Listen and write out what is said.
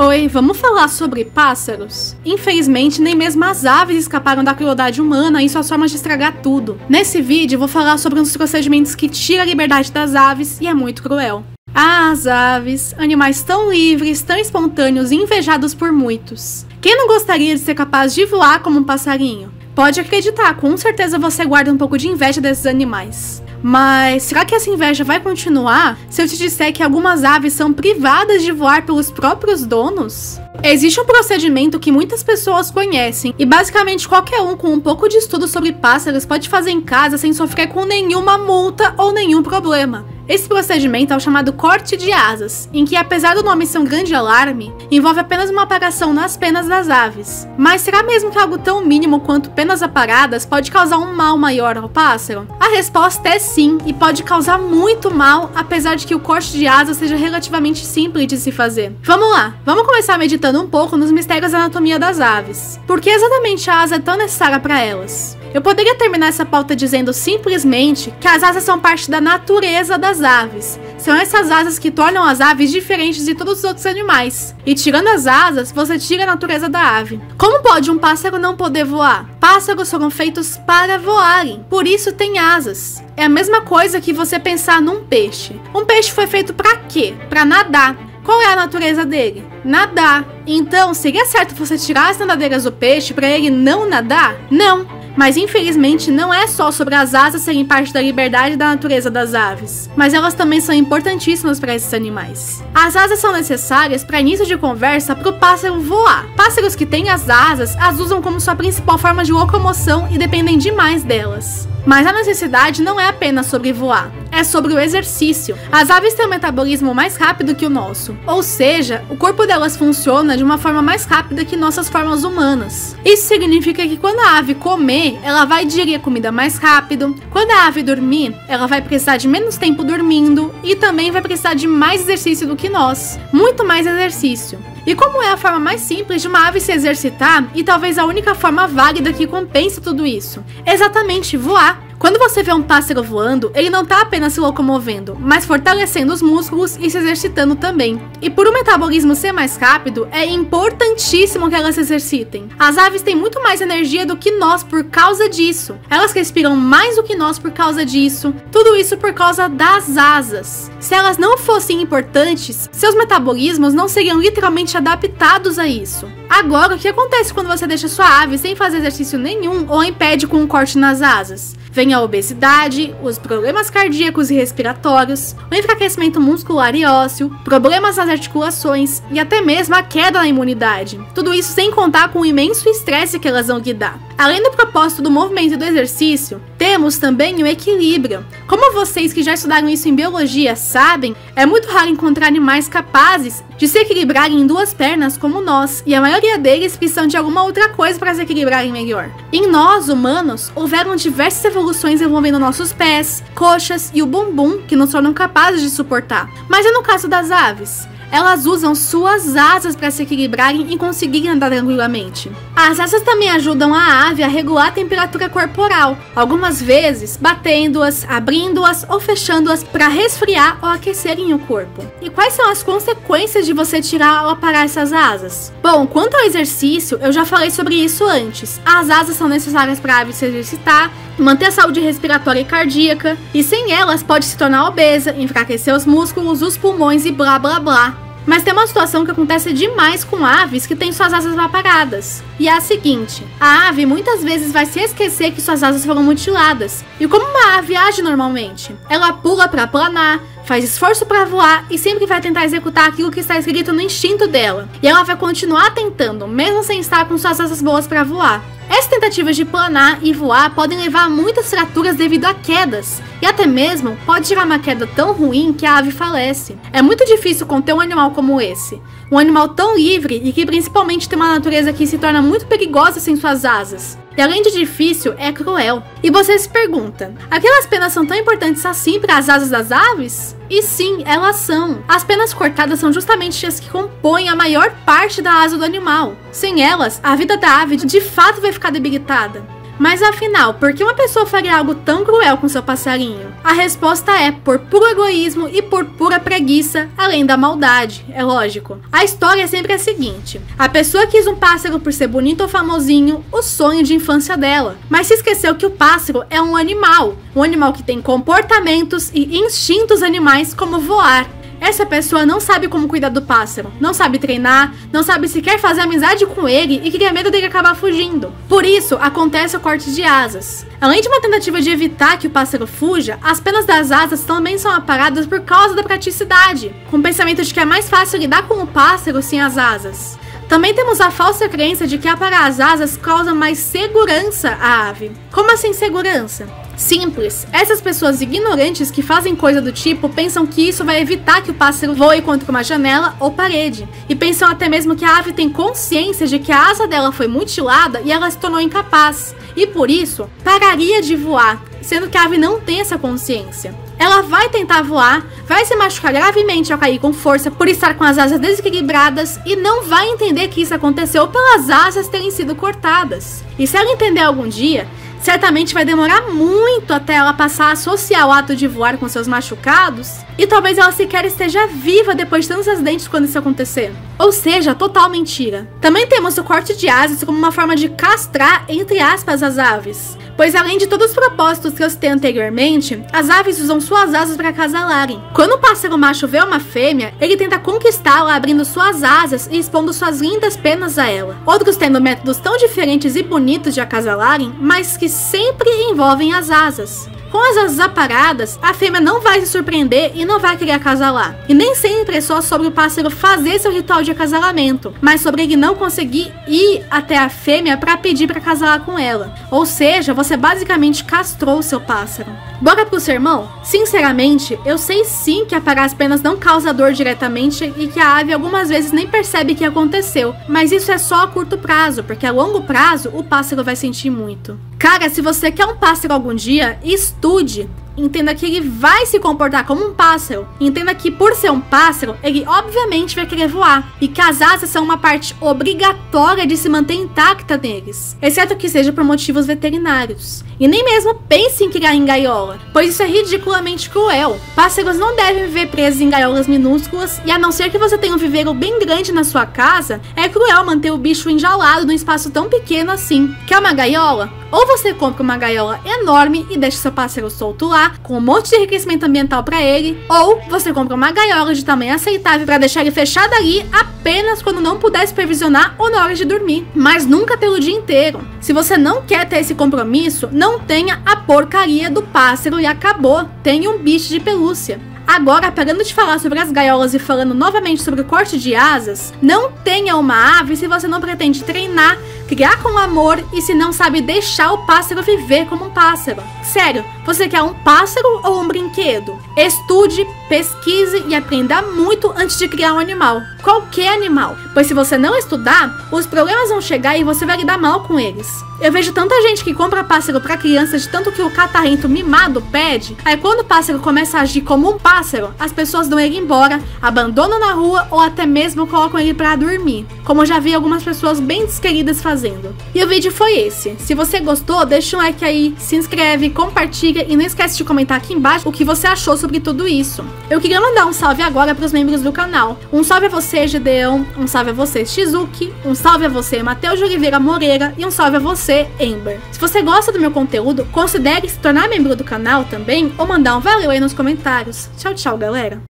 Oi, vamos falar sobre pássaros? Infelizmente, nem mesmo as aves escaparam da crueldade humana e suas formas de estragar tudo. Nesse vídeo, eu vou falar sobre um dos procedimentos que tira a liberdade das aves e é muito cruel. As aves, animais tão livres, tão espontâneos e invejados por muitos. Quem não gostaria de ser capaz de voar como um passarinho? Pode acreditar, com certeza você guarda um pouco de inveja desses animais. Mas será que essa inveja vai continuar se eu te disser que algumas aves são privadas de voar pelos próprios donos? Existe um procedimento que muitas pessoas conhecem e basicamente qualquer um com um pouco de estudo sobre pássaros pode fazer em casa sem sofrer com nenhuma multa ou nenhum problema. Esse procedimento é o chamado corte de asas, em que apesar do nome ser um grande alarme, envolve apenas uma aparação nas penas das aves. Mas será mesmo que algo tão mínimo quanto penas aparadas pode causar um mal maior ao pássaro? A resposta é sim, e pode causar muito mal, apesar de que o corte de asas seja relativamente simples de se fazer. Vamos lá, vamos começar meditando um pouco nos mistérios da anatomia das aves. Por que exatamente a asa é tão necessária para elas? Eu poderia terminar essa pauta dizendo simplesmente que as asas são parte da natureza das aves. São essas asas que tornam as aves diferentes de todos os outros animais. E tirando as asas, você tira a natureza da ave. Como pode um pássaro não poder voar? Pássaros foram feitos para voarem, por isso tem asas. É a mesma coisa que você pensar num peixe. Um peixe foi feito para quê? Para nadar. Qual é a natureza dele? Nadar. Então, seria certo você tirar as nadadeiras do peixe para ele não nadar? Não. Mas infelizmente não é só sobre as asas serem parte da liberdade da natureza das aves, mas elas também são importantíssimas para esses animais. As asas são necessárias para início de conversa para o pássaro voar. Pássaros que têm as asas as usam como sua principal forma de locomoção e dependem demais delas. Mas a necessidade não é apenas sobre voar, é sobre o exercício. As aves têm um metabolismo mais rápido que o nosso, ou seja, o corpo delas funciona de uma forma mais rápida que nossas formas humanas. Isso significa que quando a ave comer, ela vai digerir a comida mais rápido. Quando a ave dormir, ela vai precisar de menos tempo dormindo e também vai precisar de mais exercício do que nós, muito mais exercício. E como é a forma mais simples de uma ave se exercitar e talvez a única forma válida que compensa tudo isso? Exatamente, voar. Quando você vê um pássaro voando, ele não está apenas se locomovendo, mas fortalecendo os músculos e se exercitando também. E por o metabolismo ser mais rápido, é importantíssimo que elas se exercitem. As aves têm muito mais energia do que nós por causa disso. Elas respiram mais do que nós por causa disso. Tudo isso por causa das asas. Se elas não fossem importantes, seus metabolismos não seriam literalmente adaptados a isso. Agora, o que acontece quando você deixa sua ave sem fazer exercício nenhum ou a impede com um corte nas asas? Vem a obesidade, os problemas cardíacos e respiratórios, o enfraquecimento muscular e ósseo, problemas nas articulações e até mesmo a queda na imunidade. Tudo isso sem contar com o imenso estresse que elas vão lidar. Além do propósito do movimento e do exercício, temos também o equilíbrio. Como vocês que já estudaram isso em biologia sabem, é muito raro encontrar animais capazes de se equilibrarem em duas pernas como nós, e a maioria deles precisam de alguma outra coisa para se equilibrarem melhor. Em nós, humanos, houveram diversas evoluções envolvendo nossos pés, coxas e o bumbum que nos tornam capazes de suportar. Mas e no caso das aves? Elas usam suas asas para se equilibrarem e conseguirem andar tranquilamente. As asas também ajudam a ave a regular a temperatura corporal, algumas vezes batendo-as, abrindo-as ou fechando-as para resfriar ou aquecerem o corpo. E quais são as consequências de você tirar ou aparar essas asas? Bom, quanto ao exercício, eu já falei sobre isso antes. As asas são necessárias para a ave se exercitar, manter a saúde respiratória e cardíaca, e sem elas pode se tornar obesa, enfraquecer os músculos, os pulmões e blá blá blá. Mas tem uma situação que acontece demais com aves que têm suas asas aparadas. E é a seguinte, a ave muitas vezes vai se esquecer que suas asas foram mutiladas. E como uma ave age normalmente? Ela pula para planar, faz esforço para voar e sempre vai tentar executar aquilo que está escrito no instinto dela. E ela vai continuar tentando, mesmo sem estar com suas asas boas para voar. Essas tentativas de planar e voar podem levar a muitas fraturas devido a quedas, e até mesmo pode gerar uma queda tão ruim que a ave falece. É muito difícil conter um animal como esse, um animal tão livre e que principalmente tem uma natureza que se torna muito perigosa sem suas asas. E além de difícil, é cruel. E você se pergunta, aquelas penas são tão importantes assim para as asas das aves? E sim, elas são. As penas cortadas são justamente as que compõem a maior parte da asa do animal. Sem elas, a vida da ave de fato vai ficar debilitada. Mas afinal, por que uma pessoa faria algo tão cruel com seu passarinho? A resposta é por puro egoísmo e por pura preguiça, além da maldade, é lógico. A história é sempre a seguinte: a pessoa quis um pássaro por ser bonito ou famosinho, o sonho de infância dela, mas se esqueceu que o pássaro é um animal que tem comportamentos e instintos animais como voar. Essa pessoa não sabe como cuidar do pássaro, não sabe treinar, não sabe sequer fazer amizade com ele e cria medo dele acabar fugindo. Por isso, acontece o corte de asas. Além de uma tentativa de evitar que o pássaro fuja, as penas das asas também são aparadas por causa da praticidade, com o pensamento de que é mais fácil lidar com o pássaro sem as asas. Também temos a falsa crença de que aparar as asas causa mais segurança à ave. Como assim segurança? Simples, essas pessoas ignorantes que fazem coisa do tipo pensam que isso vai evitar que o pássaro voe contra uma janela ou parede, e pensam até mesmo que a ave tem consciência de que a asa dela foi mutilada e ela se tornou incapaz, e por isso pararia de voar, sendo que a ave não tem essa consciência. Ela vai tentar voar, vai se machucar gravemente ao cair com força por estar com as asas desequilibradas e não vai entender que isso aconteceu pelas asas terem sido cortadas. E se ela entender algum dia, certamente vai demorar muito até ela passar a associar o ato de voar com seus machucados, e talvez ela sequer esteja viva depois de tantos acidentes quando isso acontecer. Ou seja, total mentira. Também temos o corte de asas como uma forma de castrar, entre aspas, as aves. Pois além de todos os propósitos que eu citei anteriormente, as aves usam suas asas para acasalarem. Quando o pássaro macho vê uma fêmea, ele tenta conquistá-la abrindo suas asas e expondo suas lindas penas a ela. Outros tendo métodos tão diferentes e bonitos de acasalarem, mas que sempre envolvem as asas. Com as asas aparadas, a fêmea não vai se surpreender e não vai querer acasalar. E nem sempre é só sobre o pássaro fazer seu ritual de acasalamento, mas sobre ele não conseguir ir até a fêmea para pedir para acasalar com ela. Ou seja, você basicamente castrou o seu pássaro. Bora pro sermão? Sinceramente, eu sei sim que aparar as penas não causa dor diretamente e que a ave algumas vezes nem percebe que aconteceu, mas isso é só a curto prazo, porque a longo prazo o pássaro vai sentir muito. Cara, se você quer um pássaro algum dia, estude. Entenda que ele vai se comportar como um pássaro. Entenda que por ser um pássaro, ele obviamente vai querer voar. E que as asas são uma parte obrigatória de se manter intacta neles. Exceto que seja por motivos veterinários. E nem mesmo pense em criar em gaiola, pois isso é ridiculamente cruel. Pássaros não devem viver presos em gaiolas minúsculas, e a não ser que você tenha um viveiro bem grande na sua casa, é cruel manter o bicho enjaulado num espaço tão pequeno assim. Quer uma gaiola? Ou você compra uma gaiola enorme e deixa seu pássaro solto lá, com um monte de enriquecimento ambiental para ele, ou você compra uma gaiola de tamanho aceitável para deixar ele fechado ali apenas quando não puder supervisionar ou na hora de dormir, mas nunca pelo dia inteiro. Se você não quer ter esse compromisso, não tenha a porcaria do pássaro e acabou, tenha um bicho de pelúcia. Agora, parando de falar sobre as gaiolas e falando novamente sobre o corte de asas, não tenha uma ave se você não pretende treinar, criar com amor e se não sabe deixar o pássaro viver como um pássaro. Sério, você quer um pássaro ou um brinquedo? Estude, pesquise e aprenda muito antes de criar um animal. Qualquer animal. Pois se você não estudar, os problemas vão chegar e você vai lidar mal com eles. Eu vejo tanta gente que compra pássaro para crianças de tanto que o catarrento mimado pede. Aí quando o pássaro começa a agir como um pássaro, as pessoas dão ele embora, abandonam na rua ou até mesmo colocam ele para dormir. Como eu já vi algumas pessoas bem desqueridas fazendo. E o vídeo foi esse. Se você gostou, deixa um like aí, se inscreve, compartilha e não esquece de comentar aqui embaixo o que você achou sobre tudo isso. Eu queria mandar um salve agora para os membros do canal. Um salve a você, Gedeão, um salve a você, Shizuki, um salve a você, Matheus de Oliveira Moreira e um salve a você, Ember. Se você gosta do meu conteúdo, considere se tornar membro do canal também ou mandar um valeu aí nos comentários. Tchau, tchau, galera!